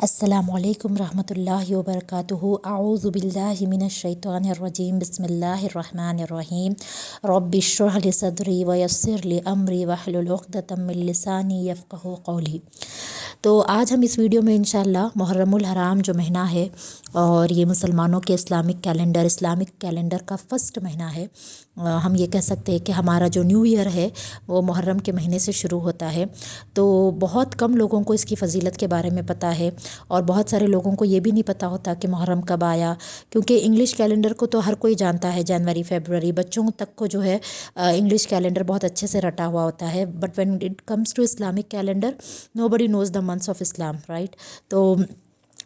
अस्सलामुअलैकुम रहमतुल्लाहि व बरकातुहू। अऊज़ु बिल्लाहि मिनश शैतानिर रजीम। बिस्मिल्लाहिर रहमानिर रहीम। रब्बि इश्रह ली सदरी व यस्सिर ली अमरी वहलुल उक़दतम मिन लिसानी यफ़क़हू क़ौली। तो आज हम इस वीडियो में इंशाअल्लाह मुहर्रमुल हराम जो महीना है और ये मुसलमानों के इस्लामिक कैलेंडर का फ़र्स्ट महीना है। हम ये कह सकते हैं कि हमारा जो न्यू ईयर है वो मुहर्रम के महीने से शुरू होता है। तो बहुत कम लोगों को इसकी फ़जीलत के बारे में पता है और बहुत सारे लोगों को ये भी नहीं पता होता कि मुहर्रम कब आया, क्योंकि इंग्लिश कैलेंडर को तो हर कोई जानता है, जनवरी फरवरी, बच्चों तक को जो है इंग्लिश कैलेंडर बहुत अच्छे से रटा हुआ होता है। But when it comes to Islamic calendar nobody knows the months of Islam, right. तो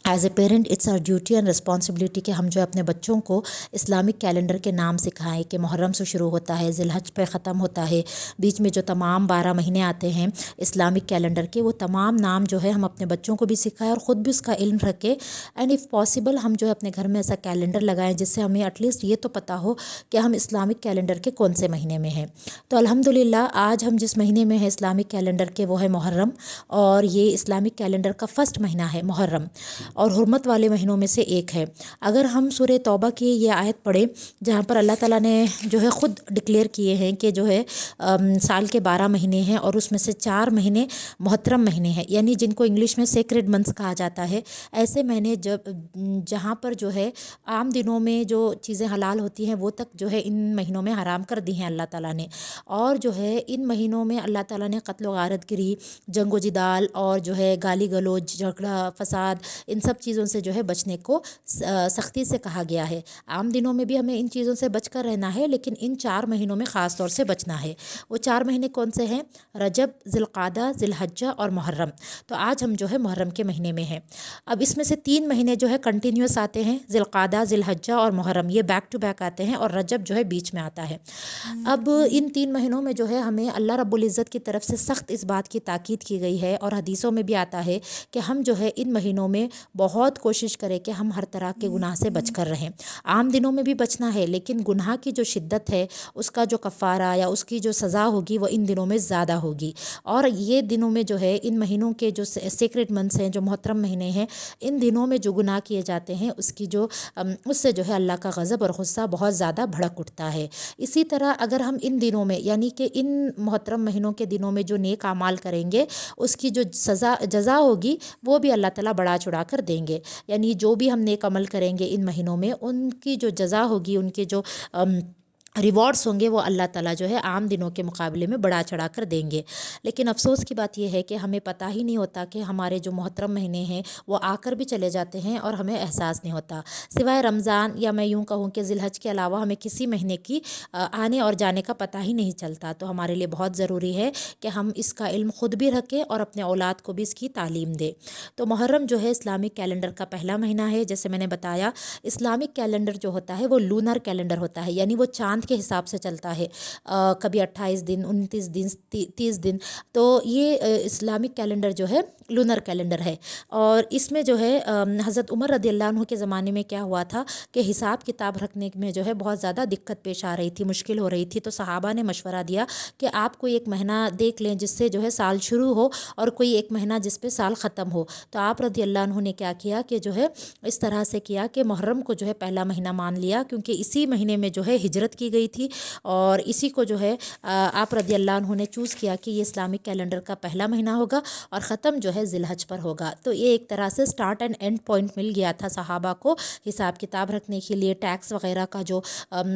as a parent it's our duty and responsibility कि हम जो अपने बच्चों को इस्लामिक कैलेंडर के नाम सिखाएं कि मुहर्रम से शुरू होता है, ज़िलहज पे ख़त्म होता है, बीच में जो तमाम 12 महीने आते हैं इस्लामिक कैलेंडर के, वो तमाम नाम जो है हम अपने बच्चों को भी सिखाएं और ख़ुद भी उसका इल्म रखें। एंड इफ़ पॉसिबल हम जो है अपने घर में ऐसा कैलेंडर लगाएं जिससे हमें एटलीस्ट ये तो पता हो कि हम इस्लामिक कैलेंडर के कौन से महीने में हैं। तो अल्हम्दुलिल्लाह आज हम जिस महीने में हैं इस्लामिक कैलेंडर के वो है मुहर्रम, और ये इस्लामिक कैलेंडर का फ़र्स्ट महीना है मुहर्रम और हुर्मत वाले महीनों में से एक है। अगर हम सूरह तौबा की ये आयत पढ़ें जहाँ पर अल्लाह ताला ने जो है ख़ुद डिक्लेयर किए हैं कि जो है साल के 12 महीने हैं और उसमें से 4 महीने मोहतरम महीने हैं, यानी जिनको इंग्लिश में सेक्रेड मंथ्स कहा जाता है। ऐसे महीने जहाँ पर जो है आम दिनों में जो चीज़ें हलाल होती हैं वो तक जो है इन महीनों में हराम कर दी हैं अल्लाह ताला ने। और जो है इन महीनों में अल्लाह ताला ने कत्ल व गारत गिरी, जंग व जिदाल और जो है गाली गलौज, झगड़ा, फसाद, इन सब चीज़ों से जो है बचने को सख्ती से कहा गया है। आम दिनों में भी हमें इन चीज़ों से बचकर रहना है, लेकिन इन 4 महीनों में ख़ास तौर से बचना है। वो 4 महीने कौन से हैं? रजब, ज़िलक़ादा, ज़िलहज्जा और मुहर्रम। तो आज हम जो है मुहर्रम के महीने में हैं। अब इसमें से 3 महीने जो है कंटिन्यूस आते हैं, ज़िलक़ादा, ज़िलहज्जा और मुहर्रम, ये बैक टू बैक आते हैं और रजब जो है बीच में आता है। अब इन 3 महीनों में जो है हमें अल्लाह रब्बुल इज़्ज़त की तरफ से सख्त इस बात की ताकीद की गई है और हदीसों में भी आता है कि हम जो है इन महीनों में बहुत कोशिश करें कि हम हर तरह के गुनाह से बचकर रहें। आम दिनों में भी बचना है, लेकिन गुनाह की जो शिद्दत है उसका जो कफ़ारा या उसकी जो सज़ा होगी वो इन दिनों में ज़्यादा होगी। और ये दिनों में जो है इन महीनों के जो सेक्रेड मंथ्स हैं, जो मोहतरम महीने हैं, इन दिनों में जो गुनाह किए जाते हैं उसकी जो उससे जो है अल्लाह का गज़ब और गुस्सा बहुत ज़्यादा भड़क उठता है। इसी तरह अगर हम इन दिनों में यानी कि इन मोहतरम महीनों के दिनों में जो नेक आमाल करेंगे उसकी जो जज़ा होगी वो भी अल्लाह ताला बढ़ा चढ़ा कर देंगे। यानी जो भी हम नेक अमल करेंगे इन महीनों में उनकी जो जज़ा होगी, उनके जो रिवॉर्ड्स होंगे वो अल्लाह ताला जो है आम दिनों के मुकाबले में बढ़ा चढ़ा कर देंगे। लेकिन अफसोस की बात यह है कि हमें पता ही नहीं होता कि हमारे जो मोहतरम महीने हैं वो आकर भी चले जाते हैं और हमें एहसास नहीं होता। सिवाय रमज़ान या मैं यूँ कहूँ कि ज़िलहज के अलावा हमें किसी महीने की आने और जाने का पता ही नहीं चलता। तो हमारे लिए बहुत ज़रूरी है कि हम इसका इल्म ख़ुद भी रखें और अपने औलाद को भी इसकी तालीम दें। तो मुहर्रम जो है इस्लामिक कैलेंडर का पहला महीना है। जैसे मैंने बताया, इस्लामिक कैलेंडर जो होता है वो लूनर कैलेंडर होता है, यानी वो चाँद के हिसाब से चलता है। कभी 28 दिन, 29 दिन, 30 दिन। तो ये इस्लामिक कैलेंडर जो है लूनर कैलेंडर है। और इसमें जो है हज़रत उमर रज़ियल्लाहु अन्हु के ज़माने में क्या हुआ था कि हिसाब किताब रखने में जो है बहुत ज़्यादा दिक्कत पेश आ रही थी, मुश्किल हो रही थी। तो सहाबा ने मशवरा दिया कि आप कोई एक महीना देख लें जिससे जो है साल शुरू हो और कोई एक महीना जिस पे साल ख़त्म हो। तो आप रज़ियल्लाहु अन्हु ने क्या किया कि जो है इस तरह से किया कि मुहर्रम को जो है पहला महीना मान लिया, क्योंकि इसी महीने में जो है हिजरत की गई थी और इसी को जो है आप रज़ियल्लाहु अन्हु ने चूज़ किया कि ये इस्लामिक कैलेंडर का पहला महीना होगा और ख़त्म जो है ज़िलहज पर होगा। तो ये एक तरह से स्टार्ट एंड एंड पॉइंट मिल गया था सहाबा को हिसाब किताब रखने के लिए, टैक्स वग़ैरह का जो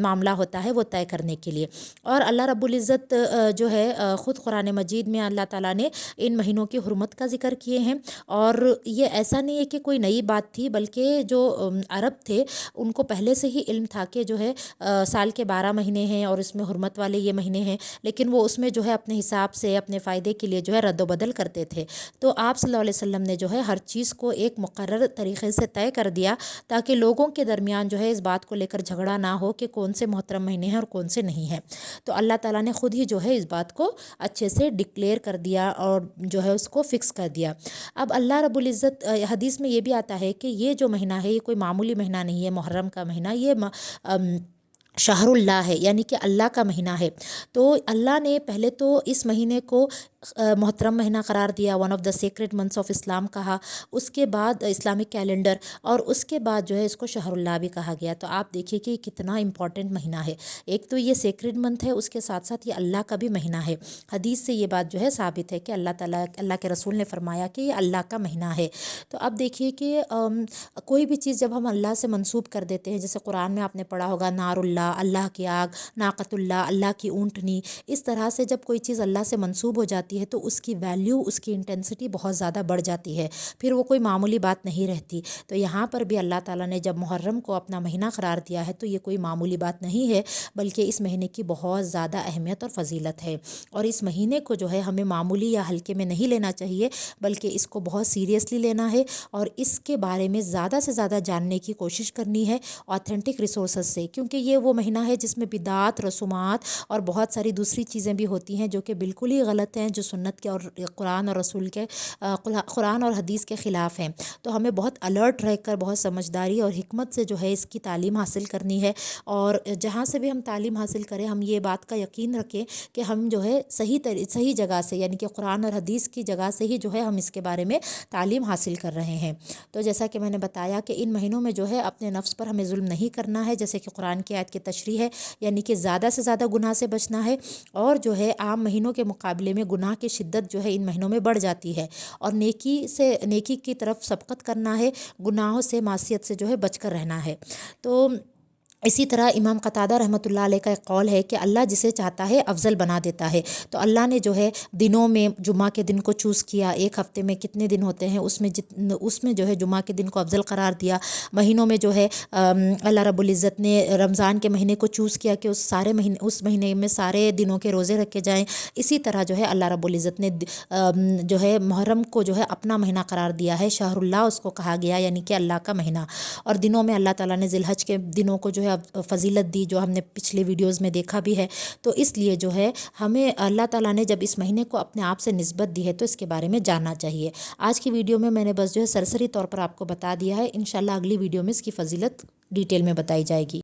मामला होता है वो तय करने के लिए। और अल्लाह रब्बुल इज़्ज़त जो है ख़ुद कुरान मजीद में अल्लाह ताला ने इन महीनों की हुर्मत का ज़िक्र किए हैं। और ये ऐसा नहीं है कि कोई नई बात थी, बल्कि जो अरब थे उनको पहले से ही इल्म था कि जो है साल के 12 महीने हैं और इसमें हुर्मत वाले ये महीने हैं, लेकिन वो उसमें जो है अपने हिसाब से अपने फ़ायदे के लिए जो है रद्द-बदल करते थे। तो आप सल्लल्लाहु अलैहि वसल्लम ने जो है हर चीज़ को एक मुकर्रर तरीक़े से तय कर दिया ताकि लोगों के दरमियान जो है इस बात को लेकर झगड़ा ना हो कि कौन से मोहतरम महीने हैं और कौन से नहीं हैं। तो अल्लाह ताला ने ख़ुद ही जो है इस बात को अच्छे से डिक्लेयर कर दिया और जो है उसको फ़िक्स कर दिया। अब अल्लाह रब्बुल इज़्ज़त हदीस में ये भी आता है कि ये जो महीना है ये कोई मामूली महीना नहीं है। मुहर्रम का महीना ये शहरुल्लाह है, यानी कि अल्लाह का महीना है। तो अल्लाह ने पहले तो इस महीने को محترم مہینہ قرار دیا، one of the sacred months of Islam کہا، اس کے بعد اسلامک کیلنڈر، اور اس کے بعد جو ہے اس کو شہر اللہ بھی کہا گیا۔ تو آپ دیکھیے کہ کتنا امپورٹنٹ مہینہ ہے، ایک تو یہ سیکریٹ منتھ ہے، اس کے ساتھ ساتھ یہ اللہ کا بھی مہینہ ہے۔ حدیث سے یہ بات جو ہے ثابت ہے کہ اللہ کے رسول نے فرمایا کہ یہ اللہ کا مہینہ ہے۔ تو اب دیکھیے کہ کوئی بھی چیز جب ہم اللہ سے منسوب کر دیتے ہیں، جیسے قرآن میں آپ نے پڑھا ہوگا نار اللہ، اللہ کی آگ، ناقۃ اللہ، اللہ کی اونٹنی، اس طرح سے جب کوئی چیز اللہ سے منسوب ہو جاتی ہے تو اس کی ویلیو، اس کی انٹینسٹی بہت زیادہ بڑھ جاتی ہے، پھر وہ کوئی معمولی بات نہیں رہتی۔ تو یہاں پر بھی اللہ تعالیٰ نے جب محرم کو اپنا مہینہ قرار دیا ہے تو یہ کوئی معمولی بات نہیں ہے، بلکہ اس مہینے کی بہت زیادہ اہمیت اور فضیلت ہے، اور اس مہینے کو جو ہے ہمیں معمولی یا ہلکے میں نہیں لینا چاہیے، بلکہ اس کو بہت سیریسلی لینا ہے، اور اس کے بارے میں زیادہ سے زیادہ جاننے کی کوشش کرنی ہے آتھینٹک ریسورسز سے، کیونکہ یہ وہ مہینہ ہے جس میں بدعات، رسومات اور بہت ساری دوسری چیزیں بھی ہوتی ہیں جو کہ بالکل ہی غلط ہیں، جو سنت کے اور قرآن اور رسول کے قرآن اور حدیث کے خلاف ہیں۔ تو ہمیں بہت الرٹ رہ کر، بہت سمجھداری اور حکمت سے جو ہے اس کی تعلیم حاصل کرنی ہے، اور جہاں سے بھی ہم تعلیم حاصل کریں ہم یہ بات کا یقین رکھیں کہ ہم جو ہے صحیح جگہ سے، یعنی کہ قرآن اور حدیث کی جگہ سے ہی جو ہے ہم اس کے بارے میں تعلیم حاصل کر رہے ہیں۔ تو جیسا کہ میں نے بتایا کہ ان مہینوں میں جو ہے اپنے نفس پر ہمیں ظلم نہیں کرنا ہے، جیسے کہ قرآن کی آیت کی تشریح ہے، یعنی کہ زیادہ سے زیادہ گناہ سے بچنا ہے، اور جو ہے عام مہینوں کے مقابلے میں گناہ کی شدت جو ہے ان مہینوں میں بڑھ جاتی ہے، اور نیکی کی طرف سبقت کرنا ہے، گناہوں سے، معصیت سے جو ہے بچ کر رہنا ہے۔ تو اسی طرح امام قتادہ رحمۃ اللہ علیہ کا ایک قول ہے کہ اللہ جسے چاہتا ہے افضل بنا دیتا ہے۔ تو اللہ نے جو ہے دنوں میں جمعہ کے دن کو چوز کیا، ایک ہفتے میں کتنے دن ہوتے ہیں اس میں جو ہے جمعہ کے دن کو افضل قرار دیا۔ مہینوں میں جو ہے اللہ رب العزت نے رمضان کے مہینے کو چوز کیا کہ اس مہینے میں سارے دنوں کے روزے رکھے جائیں۔ اسی طرح جو ہے اللہ رب العزت نے جو ہے محرم کو جو ہے اپنا مہینہ قرار دیا ہے، شہر اللہ اس کو کہا گیا، یعنی کہ اللہ کا مہینہ۔ اور دنوں میں اللہ تعالیٰ نے ذی الحج کے دنوں کو جو ہے فضیلت دی، جو ہم نے پچھلے ویڈیوز میں دیکھا بھی ہے۔ تو اس لیے جو ہے ہمیں اللہ تعالیٰ نے جب اس مہینے کو اپنے آپ سے نسبت دی ہے تو اس کے بارے میں جاننا چاہیے۔ آج کی ویڈیو میں نے بس جو ہے سرسری طور پر آپ کو بتا دیا ہے، انشاءاللہ اگلی ویڈیو میں اس کی فضیلت ڈیٹیل میں بتائی جائے گی۔